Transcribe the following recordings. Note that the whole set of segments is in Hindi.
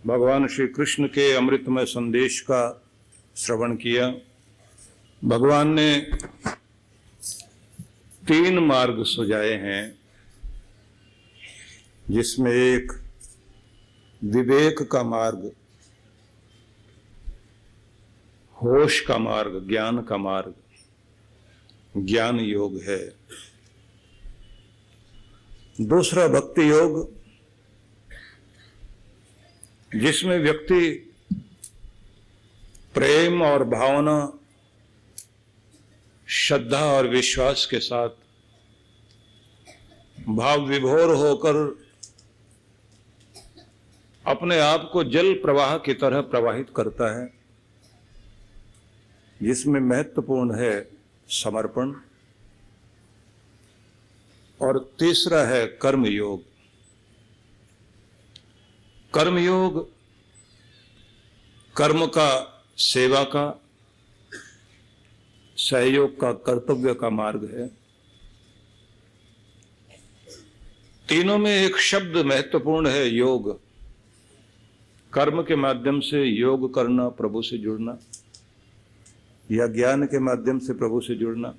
भगवान श्री कृष्ण के अमृतमय संदेश का श्रवण किया। भगवान ने 3 मार्ग सुझाए हैं, जिसमें एक विवेक का मार्ग, होश का मार्ग, ज्ञान का मार्ग, ज्ञान योग है। दूसरा भक्ति योग, जिसमें व्यक्ति प्रेम और भावना, श्रद्धा और विश्वास के साथ भाव विभोर होकर अपने आप को जल प्रवाह की तरह प्रवाहित करता है, जिसमें महत्वपूर्ण है समर्पण। और तीसरा है कर्मयोग। कर्मयोग कर्म का, सेवा का, सहयोग का, कर्तव्य का मार्ग है। तीनों में एक शब्द महत्वपूर्ण है, योग। कर्म के माध्यम से योग करना, प्रभु से जुड़ना, या ज्ञान के माध्यम से प्रभु से जुड़ना,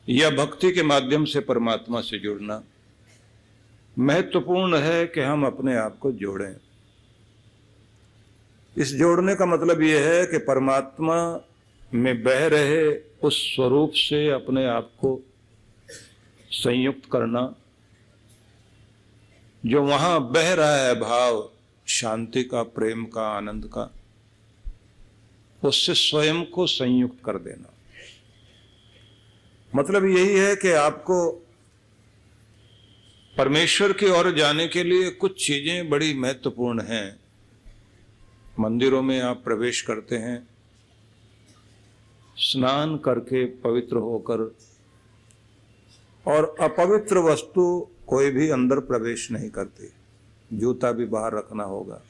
या भक्ति के माध्यम से परमात्मा से जुड़ना। महत्वपूर्ण है कि हम अपने आप को जोड़ें। इस जोड़ने का मतलब यह है कि परमात्मा में बह रहे उस स्वरूप से अपने आप को संयुक्त करना। जो वहां बह रहा है भाव शांति का, प्रेम का, आनंद का, उससे स्वयं को संयुक्त कर देना। मतलब यही है कि आपको परमेश्वर की ओर जाने के लिए कुछ चीजें बड़ी महत्वपूर्ण हैं। मंदिरों में आप प्रवेश करते हैं, स्नान करके पवित्र होकर, और अपवित्र वस्तु कोई भी अंदर प्रवेश नहीं करती। जूता भी बाहर रखना होगा।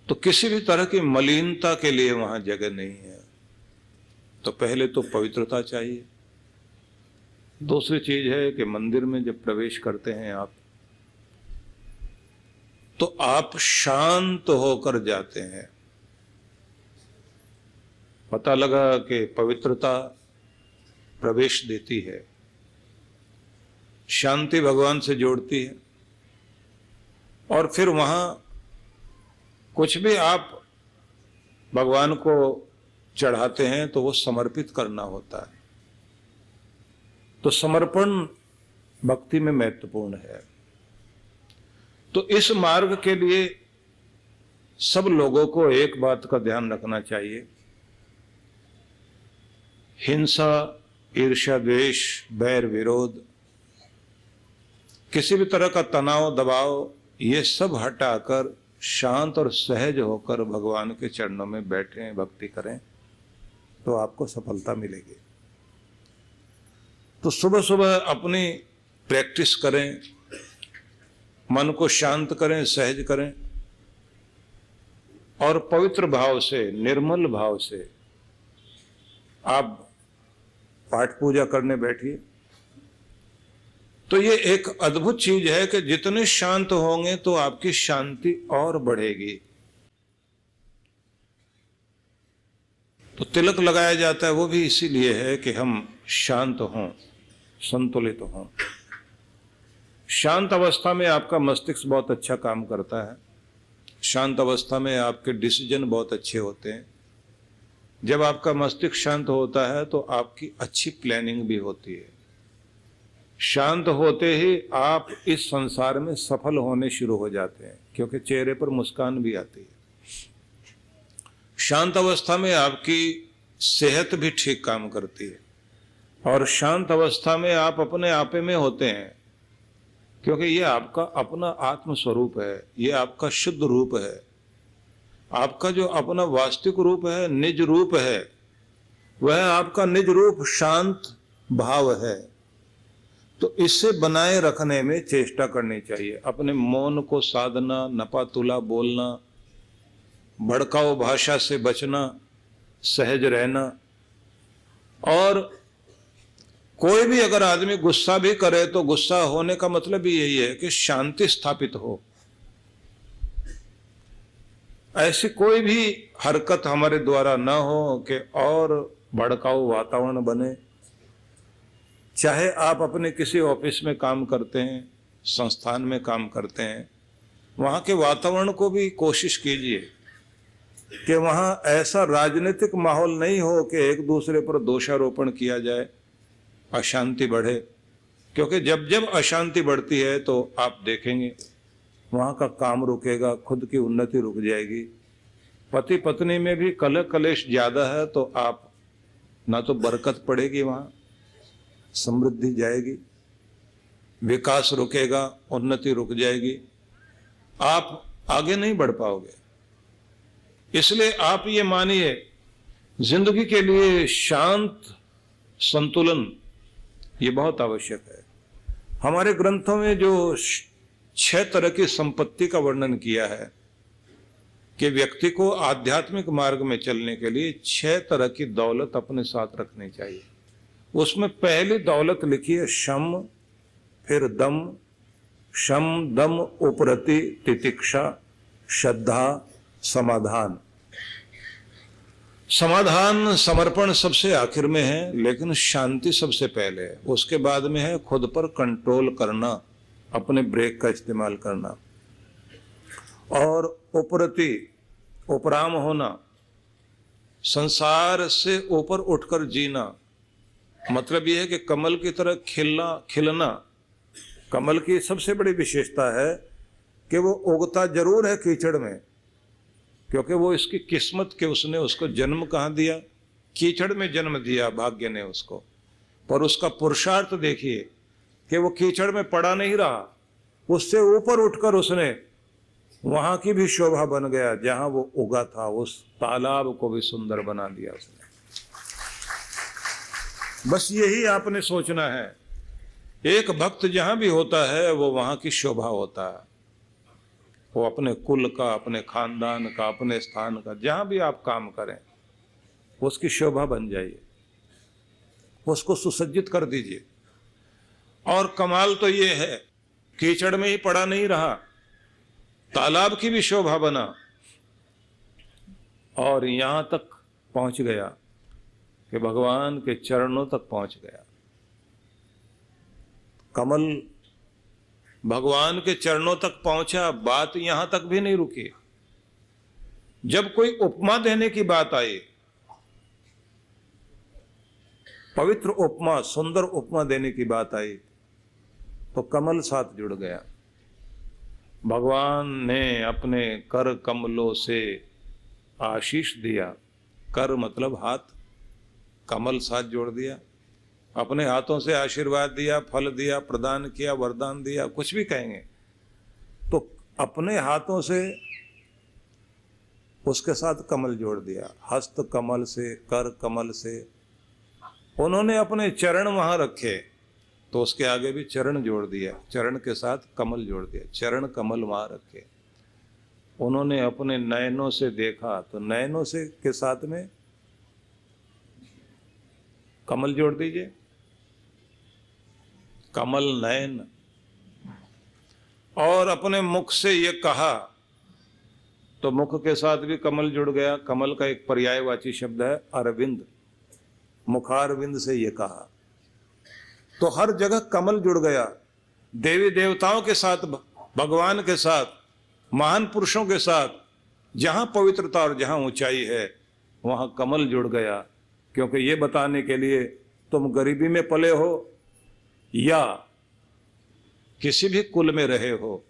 तो किसी भी तरह की मलिनता के लिए वहां जगह नहीं है। तो पहले तो पवित्रता चाहिए। दूसरी चीज है कि मंदिर में जब प्रवेश करते हैं आप, तो आप शांत होकर जाते हैं। पता लगा कि पवित्रता प्रवेश देती है, शांति भगवान से जोड़ती है। और फिर वहां कुछ भी आप भगवान को चढ़ाते हैं तो वो समर्पित करना होता है। तो समर्पण भक्ति में महत्वपूर्ण है। तो इस मार्ग के लिए सब लोगों को एक बात का ध्यान रखना चाहिए। हिंसा, ईर्ष्या, द्वेष, बैर, विरोध, किसी भी तरह का तनाव, दबाव, ये सब हटाकर शांत और सहज होकर भगवान के चरणों में बैठें, भक्ति करें, तो आपको सफलता मिलेगी। तो सुबह सुबह अपनी प्रैक्टिस करें, मन को शांत करें, सहज करें, और पवित्र भाव से, निर्मल भाव से आप पाठ पूजा करने बैठिए। तो ये एक अद्भुत चीज है कि जितने शांत होंगे तो आपकी शांति और बढ़ेगी। तो तिलक लगाया जाता है, वो भी इसीलिए है कि हम शांत हों, संतुलित हों। शांत अवस्था में आपका मस्तिष्क बहुत अच्छा काम करता है। शांत अवस्था में आपके डिसीजन बहुत अच्छे होते हैं। जब आपका मस्तिष्क शांत होता है तो आपकी अच्छी प्लानिंग भी होती है। शांत होते ही आप इस संसार में सफल होने शुरू हो जाते हैं, क्योंकि चेहरे पर मुस्कान भी आती है। शांत अवस्था में आपकी सेहत भी ठीक काम करती है, और शांत अवस्था में आप अपने आपे में होते हैं, क्योंकि ये आपका अपना आत्म स्वरूप है, ये आपका शुद्ध रूप है। आपका जो अपना वास्तविक रूप है, निज रूप है, वह आपका निज रूप शांत भाव है। तो इसे बनाए रखने में चेष्टा करनी चाहिए। अपने मौन को साधना, नपातुला बोलना, भड़काऊ भाषा से बचना, सहज रहना, और कोई भी अगर आदमी गुस्सा भी करे तो गुस्सा होने का मतलब भी यही है कि शांति स्थापित हो। ऐसी कोई भी हरकत हमारे द्वारा न हो कि और भड़काऊ वातावरण बने। चाहे आप अपने किसी ऑफिस में काम करते हैं, संस्थान में काम करते हैं, वहाँ के वातावरण को भी कोशिश कीजिए कि वहाँ ऐसा राजनीतिक माहौल नहीं हो कि एक दूसरे पर दोषारोपण किया जाए, अशांति बढ़े। क्योंकि जब जब अशांति बढ़ती है तो आप देखेंगे वहाँ का काम रुकेगा, खुद की उन्नति रुक जाएगी। पति पत्नी में भी कलह कलेश ज्यादा है तो आप ना तो बरकत पड़ेगी, वहाँ समृद्धि जाएगी, विकास रुकेगा, उन्नति रुक जाएगी, आप आगे नहीं बढ़ पाओगे। इसलिए आप ये मानिए, जिंदगी के लिए शांत संतुलन ये बहुत आवश्यक है। हमारे ग्रंथों में जो 6 तरह की संपत्ति का वर्णन किया है कि व्यक्ति को आध्यात्मिक मार्ग में चलने के लिए 6 तरह की दौलत अपने साथ रखनी चाहिए। उसमें पहली दौलत लिखी है शम, फिर दम, शम दम उपरति तितिक्षा, श्रद्धा, समाधान। समाधान समर्पण सबसे आखिर में है, लेकिन शांति सबसे पहले है। उसके बाद में है खुद पर कंट्रोल करना, अपने ब्रेक का इस्तेमाल करना। और उपरति, उपराम होना, संसार से ऊपर उठकर जीना। मतलब यह है कि कमल की तरह खिलना। कमल की सबसे बड़ी विशेषता है कि वो उगता जरूर है कीचड़ में, क्योंकि वो इसकी किस्मत के उसने उसको जन्म कहाँ दिया, कीचड़ में जन्म दिया भाग्य ने उसको। पर उसका पुरुषार्थ देखिए कि वो कीचड़ में पड़ा नहीं रहा, उससे ऊपर उठकर उसने वहां की भी शोभा बन गया, जहां वो उगा था उस तालाब को भी सुंदर बना दिया उसने। बस यही आपने सोचना है। एक भक्त जहां भी होता है वो वहां की शोभा होता है। वो अपने कुल का, अपने खानदान का, अपने स्थान का, जहां भी आप काम करें उसकी शोभा बन जाइए, उसको सुसज्जित कर दीजिए। और कमाल तो ये है, कीचड़ में ही पड़ा नहीं रहा, तालाब की भी शोभा बना और यहां तक पहुंच गया कि भगवान के चरणों तक पहुंच गया। कमल भगवान के चरणों तक पहुंचा, बात यहां तक भी नहीं रुकी। जब कोई उपमा देने की बात आई, पवित्र उपमा, सुंदर उपमा देने की बात आई, तो कमल साथ जुड़ गया। भगवान ने अपने कर कमलों से आशीष दिया। कर मतलब हाथ, कमल साथ जोड़ दिया, अपने हाथों से आशीर्वाद दिया, फल दिया, प्रदान किया, वरदान दिया, कुछ भी कहेंगे। तो अपने हाथों से उसके साथ कमल जोड़ दिया, हस्त कमल से, कर कमल से। उन्होंने अपने चरण वहां रखे तो उसके आगे भी चरण जोड़ दिया, चरण के साथ कमल जोड़ दिया, चरण कमल वहां रखे। उन्होंने अपने नयनों से देखा तो नयनों से के साथ में कमल जोड़ दीजिए, कमल नयन। और अपने मुख से ये कहा तो मुख के साथ भी कमल जुड़ गया। कमल का एक पर्यायवाची शब्द है अरविंद, मुखारविंद से ये कहा, तो हर जगह कमल जुड़ गया। देवी देवताओं के साथ, भगवान के साथ, महान पुरुषों के साथ, जहां पवित्रता और जहां ऊंचाई है वहां कमल जुड़ गया। क्योंकि ये बताने के लिए तुम गरीबी में पले हो या किसी भी कुल में रहे हो,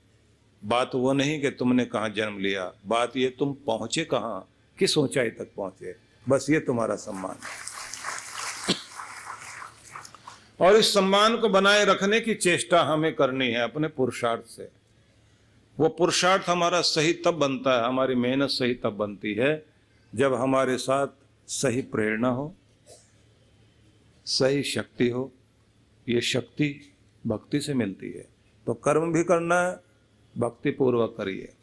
बात वो नहीं कि तुमने कहां जन्म लिया, बात ये तुम पहुंचे कहां, किस ऊंचाई तक पहुंचे, बस ये तुम्हारा सम्मान है। और इस सम्मान को बनाए रखने की चेष्टा हमें करनी है अपने पुरुषार्थ से। वो पुरुषार्थ हमारा सही तब बनता है, हमारी मेहनत सही तब बनती है जब हमारे साथ सही प्रेरणा हो, सही शक्ति हो। ये शक्ति भक्ति से मिलती है। तो कर्म भी करना है, भक्ति पूर्वक करिए।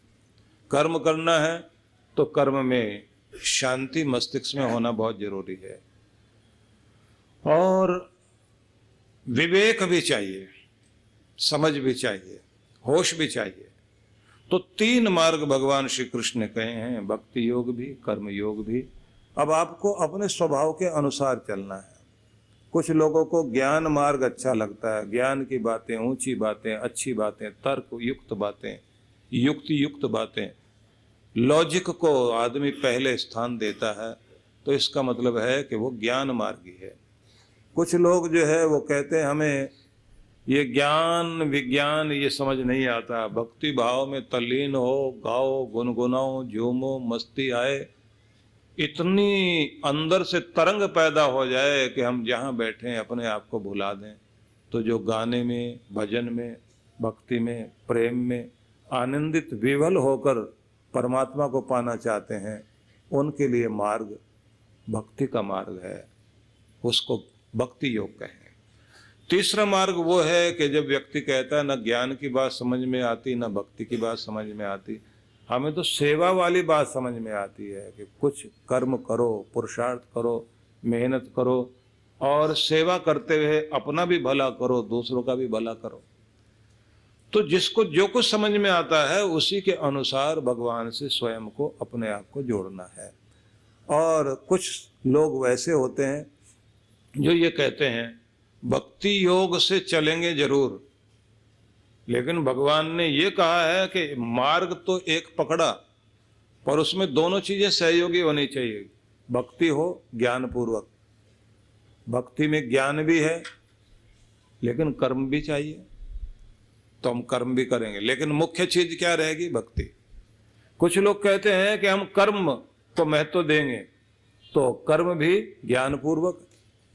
कर्म करना है तो कर्म में शांति मस्तिष्क में होना बहुत जरूरी है। और विवेक भी चाहिए, समझ भी चाहिए, होश भी चाहिए। तो 3 मार्ग भगवान श्री कृष्ण ने कहे हैं, भक्ति योग भी, कर्म योग भी। अब आपको अपने स्वभाव के अनुसार चलना है। कुछ लोगों को ज्ञान मार्ग अच्छा लगता है, ज्ञान की बातें, ऊंची बातें, अच्छी बातें, तर्क युक्त बातें, युक्ति युक्त बातें, लॉजिक को आदमी पहले स्थान देता है, तो इसका मतलब है कि वो ज्ञान मार्गी है। कुछ लोग जो है वो कहते हैं हमें ये ज्ञान विज्ञान ये समझ नहीं आता, भक्ति भाव में तल्लीन हो, गाओ, गुनगुनाओ, झूमो, मस्ती आए, इतनी अंदर से तरंग पैदा हो जाए कि हम जहाँ बैठे हैं अपने आप को भुला दें। तो जो गाने में, भजन में, भक्ति में, प्रेम में आनंदित विवल होकर परमात्मा को पाना चाहते हैं, उनके लिए मार्ग भक्ति का मार्ग है, उसको भक्ति योग कहें। तीसरा मार्ग वो है कि जब व्यक्ति कहता है न ज्ञान की बात समझ में आती, न भक्ति की बात समझ में आती, हमें तो सेवा वाली बात समझ में आती है कि कुछ कर्म करो, पुरुषार्थ करो, मेहनत करो और सेवा करते हुए अपना भी भला करो, दूसरों का भी भला करो। तो जिसको जो कुछ समझ में आता है उसी के अनुसार भगवान से स्वयं को, अपने आप को जोड़ना है। और कुछ लोग वैसे होते हैं जो ये कहते हैं भक्ति योग से चलेंगे जरूर, लेकिन भगवान ने ये कहा है कि मार्ग तो एक पकड़ा, पर उसमें दोनों चीजें सहयोगी होनी चाहिए। भक्ति हो ज्ञान पूर्वक, भक्ति में ज्ञान भी है लेकिन कर्म भी चाहिए, तो हम कर्म भी करेंगे, लेकिन मुख्य चीज क्या रहेगी? भक्ति। कुछ लोग कहते हैं कि हम कर्म को महत्व देंगे, तो कर्म भी ज्ञान पूर्वक,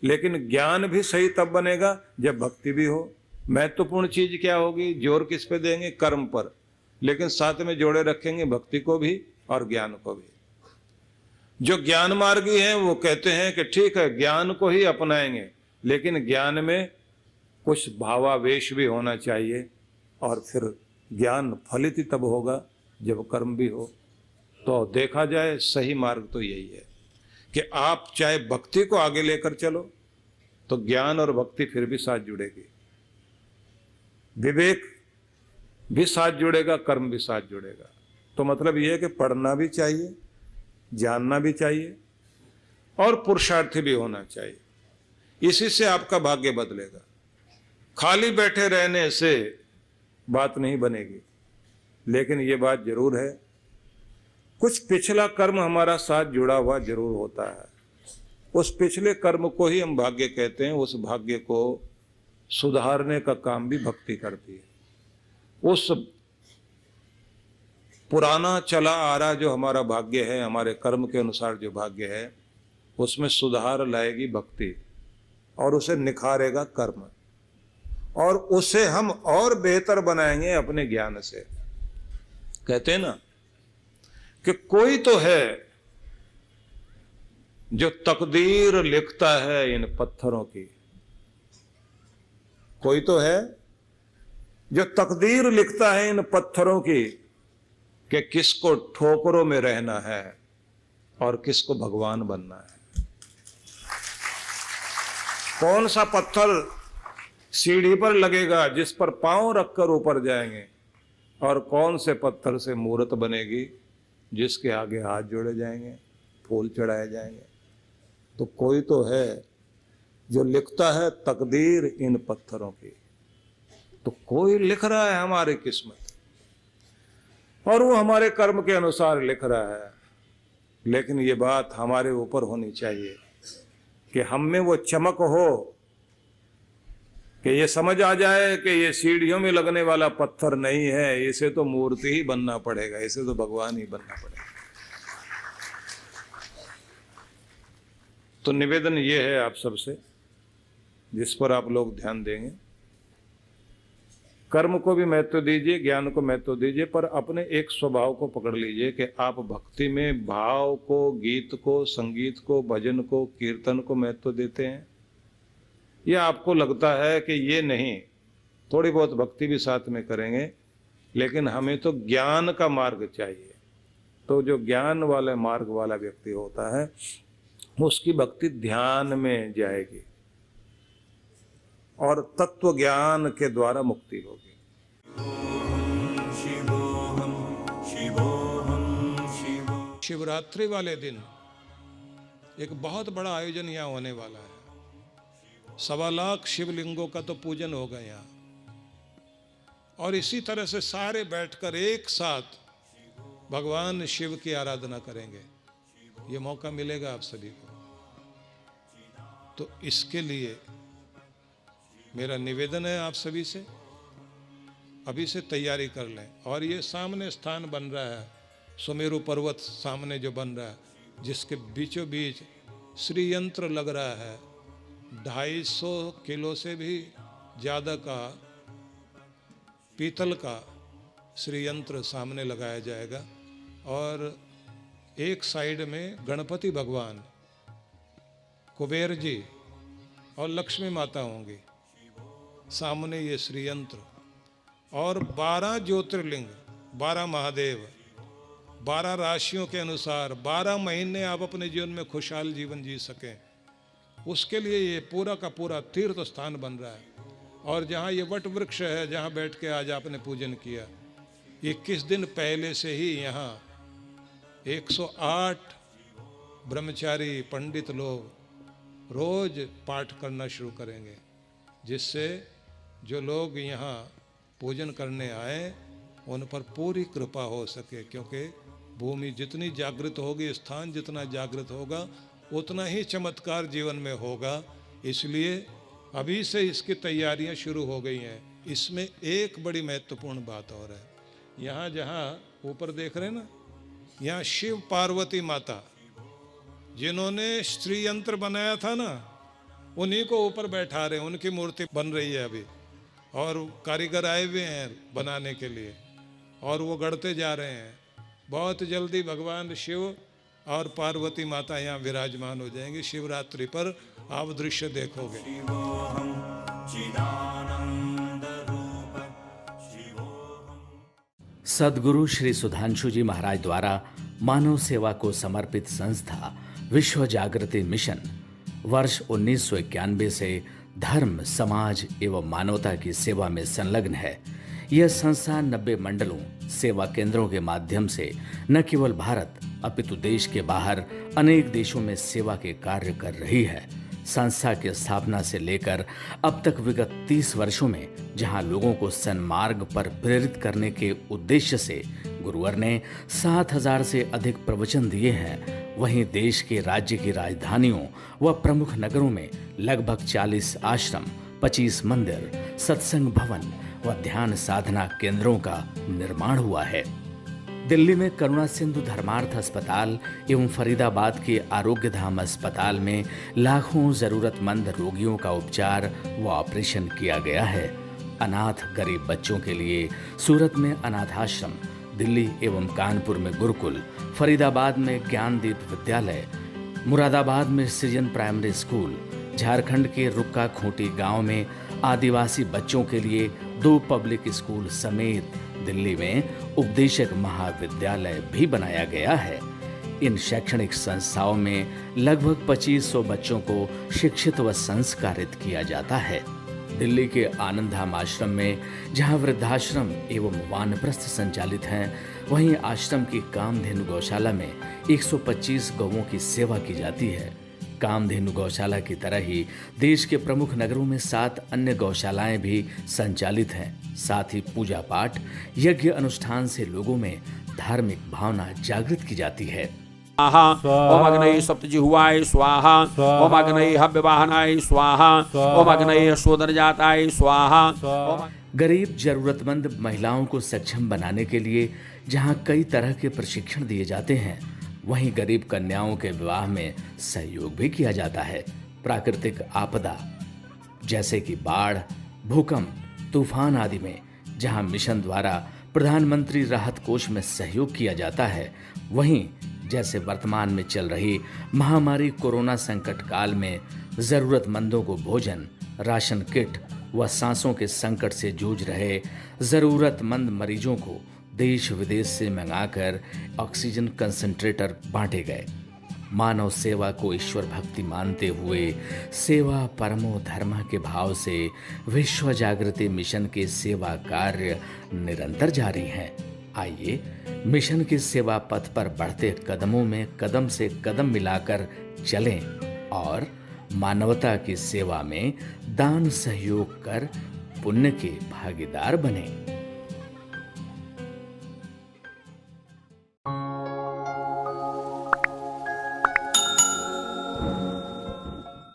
लेकिन ज्ञान भी सही तब बनेगा जब भक्ति भी हो। महत्वपूर्ण चीज क्या होगी? जोर किस पे देंगे? कर्म पर, लेकिन साथ में जोड़े रखेंगे भक्ति को भी और ज्ञान को भी। जो ज्ञान मार्गी हैं वो कहते हैं कि ठीक है ज्ञान को ही अपनाएंगे, लेकिन ज्ञान में कुछ भावावेश भी होना चाहिए, और फिर ज्ञान फलित ही तब होगा जब कर्म भी हो। तो देखा जाए सही मार्ग तो यही है कि आप चाहे भक्ति को आगे लेकर चलो तो ज्ञान और भक्ति फिर भी साथ जुड़ेगी, विवेक भी साथ जुड़ेगा, कर्म भी साथ जुड़ेगा। तो मतलब यह है कि पढ़ना भी चाहिए, जानना भी चाहिए और पुरुषार्थी भी होना चाहिए। इसी से आपका भाग्य बदलेगा। खाली बैठे रहने से बात नहीं बनेगी, लेकिन ये बात जरूर है कुछ पिछला कर्म हमारा साथ जुड़ा हुआ जरूर होता है। उस पिछले कर्म को ही हम भाग्य कहते हैं। उस भाग्य को सुधारने का काम भी भक्ति करती है। उस पुराना चला आ रहा जो हमारा भाग्य है, हमारे कर्म के अनुसार जो भाग्य है, उसमें सुधार लाएगी भक्ति और उसे निखारेगा कर्म, और उसे हम और बेहतर बनाएंगे अपने ज्ञान से। कहते हैं ना कि कोई तो है जो तकदीर लिखता है इन पत्थरों की, कोई तो है जो तकदीर लिखता है इन पत्थरों की कि किसको ठोकरों में रहना है और किसको भगवान बनना है। कौन सा पत्थर सीढ़ी पर लगेगा जिस पर पांव रखकर ऊपर जाएंगे, और कौन से पत्थर से मूर्त बनेगी जिसके आगे हाथ जोड़े जाएंगे, फूल चढ़ाए जाएंगे। तो कोई तो है जो लिखता है तकदीर इन पत्थरों की। तो कोई लिख रहा है हमारी किस्मत, और वो हमारे कर्म के अनुसार लिख रहा है, लेकिन ये बात हमारे ऊपर होनी चाहिए कि हम में वो चमक हो कि ये समझ आ जाए कि ये सीढ़ियों में लगने वाला पत्थर नहीं है, इसे तो मूर्ति ही बनना पड़ेगा, इसे तो भगवान ही बनना पड़ेगा। तो निवेदन ये है आप सबसे, जिस पर आप लोग ध्यान देंगे, कर्म को भी महत्व दीजिए, ज्ञान को महत्व दीजिए, पर अपने एक स्वभाव को पकड़ लीजिए कि आप भक्ति में भाव को, गीत को, संगीत को, भजन को, कीर्तन को महत्व देते हैं, या आपको लगता है कि ये नहीं, थोड़ी बहुत भक्ति भी साथ में करेंगे, लेकिन हमें तो ज्ञान का मार्ग चाहिए। तो जो ज्ञान वाले मार्ग वाला व्यक्ति होता है उसकी भक्ति ध्यान में जाएगी, और तत्व ज्ञान के द्वारा मुक्ति होगी। शिवरात्रि वाले दिन एक बहुत बड़ा आयोजन यहाँ होने वाला है। 1.25 लाख शिवलिंगों का तो पूजन होगा यहाँ, और इसी तरह से सारे बैठकर एक साथ भगवान शिव की आराधना करेंगे। ये मौका मिलेगा आप सभी को। तो इसके लिए मेरा निवेदन है आप सभी से, अभी से तैयारी कर लें। और ये सामने स्थान बन रहा है, सुमेरु पर्वत सामने जो बन रहा है, जिसके बीचों बीच श्री यंत्र लग रहा है। 250 किलो से भी ज़्यादा का पीतल का श्री यंत्र सामने लगाया जाएगा, और एक साइड में गणपति भगवान, कुबेर जी और लक्ष्मी माता होंगी। सामने ये श्री यंत्र, और 12 ज्योतिर्लिंग, 12 महादेव, 12 राशियों के अनुसार 12 महीने आप अपने जीवन में खुशहाल जीवन जी सकें, उसके लिए ये पूरा का पूरा तीर्थ स्थान बन रहा है। और जहाँ ये वट वृक्ष है, जहाँ बैठ के आज आपने पूजन किया, 21 दिन पहले से ही यहाँ 108 ब्रह्मचारी पंडित लोग रोज पाठ करना शुरू करेंगे, जिससे जो लोग यहाँ पूजन करने आए उन पर पूरी कृपा हो सके। क्योंकि भूमि जितनी जागृत होगी, स्थान जितना जागृत होगा, उतना ही चमत्कार जीवन में होगा। इसलिए अभी से इसकी तैयारियां शुरू हो गई हैं। इसमें एक बड़ी महत्वपूर्ण बात और है, यहाँ जहाँ ऊपर देख रहे हैं ना, यहाँ शिव पार्वती माता जिन्होंने श्री यंत्र बनाया था ना, उन्हीं को ऊपर बैठा रहे हैं, उनकी मूर्ति बन रही है अभी, और कारीगर आए हुए हैं बनाने के लिए, और वो गढ़ते जा रहे हैं। बहुत जल्दी भगवान शिव और पार्वती माता यहाँ विराजमान हो जाएंगे। शिवरात्रि पर आप दृश्य देखोगे। सद्गुरु श्री सुधांशु जी महाराज द्वारा मानव सेवा को समर्पित संस्था विश्व जागृति मिशन वर्ष 1991 से धर्म, समाज एवं मानवता की सेवा में संलग्न है। यह संस्था 90 मंडलों, सेवा केंद्रों के माध्यम से न केवल भारत अपितु देश के बाहर अनेक देशों में सेवा के कार्य कर रही है। संस्था की स्थापना से लेकर अब तक विगत 30 वर्षों में जहां लोगों को सन्मार्ग पर प्रेरित करने के उद्देश्य से गुरुवर ने 7000 से अधिक प्रवचन दिए हैं, वहीं देश के राज्य की राजधानियों व प्रमुख नगरों में लगभग 40 आश्रम, 25 मंदिर, सत्संग भवन व ध्यान साधना केंद्रों का निर्माण हुआ है। दिल्ली में करुणा सिंधु धर्मार्थ अस्पताल एवं फरीदाबाद के आरोग्य धाम अस्पताल में लाखों जरूरतमंद रोगियों का उपचार व ऑपरेशन किया गया है। अनाथ गरीब बच्चों के लिए सूरत में अनाथाश्रम, दिल्ली एवं कानपुर में गुरुकुल, फरीदाबाद में ज्ञानदीप विद्यालय, मुरादाबाद में सृजन प्राइमरी स्कूल, झारखंड के रुक्का खूंटी गांव में आदिवासी बच्चों के लिए 2 पब्लिक स्कूल समेत दिल्ली में उपदेशक महाविद्यालय भी बनाया गया है। इन शैक्षणिक संस्थाओं में लगभग 2500 बच्चों को शिक्षित व संस्कारित किया जाता है। दिल्ली के आनंदधाम आश्रम में जहां वृद्धाश्रम एवं वानप्रस्थ संचालित हैं, वहीं आश्रम की कामधेनु गौशाला में 125 गौओं की सेवा की जाती है। कामधेनु गौशाला की तरह ही देश के प्रमुख नगरों में 7 अन्य गौशालाएं भी संचालित हैं। साथ ही पूजा पाठ, यज्ञ अनुष्ठान से लोगों में धार्मिक भावना जागृत की जाती है। ओम अग्नये सप्तजिह्वाय स्वाहा, ओम अग्नये हव्यवाहनाय स्वाहा, ओम अग्नये शोधनजाताय स्वाहा। गरीब जरूरतमंद महिलाओं को सक्षम बनाने के लिए जहां कई तरह के प्रशिक्षण दिए जाते हैं, वहीं गरीब कन्याओं के विवाह में सहयोग भी किया जाता है। प्राकृतिक आपदा जैसे कि बाढ़, भूकंप, तूफान आदि में जहां मिशन द्वारा प्रधानमंत्री राहत कोष में सहयोग किया जाता है, वहीं जैसे वर्तमान में चल रही महामारी कोरोना संकट काल में जरूरतमंदों को भोजन, राशन किट व सांसों के संकट से जूझ रहे जरूरतमंद मरीजों को देश विदेश से मंगाकर ऑक्सीजन कंसंट्रेटर बांटे गए। मानव सेवा को ईश्वर भक्ति मानते हुए सेवा परमो धर्म के भाव से विश्व जागृति मिशन के सेवा कार्य निरंतर जारी हैं। आइए मिशन के सेवा पथ पर बढ़ते कदमों में कदम से कदम मिलाकर चलें और मानवता की सेवा में दान सहयोग कर पुण्य के भागीदार बने।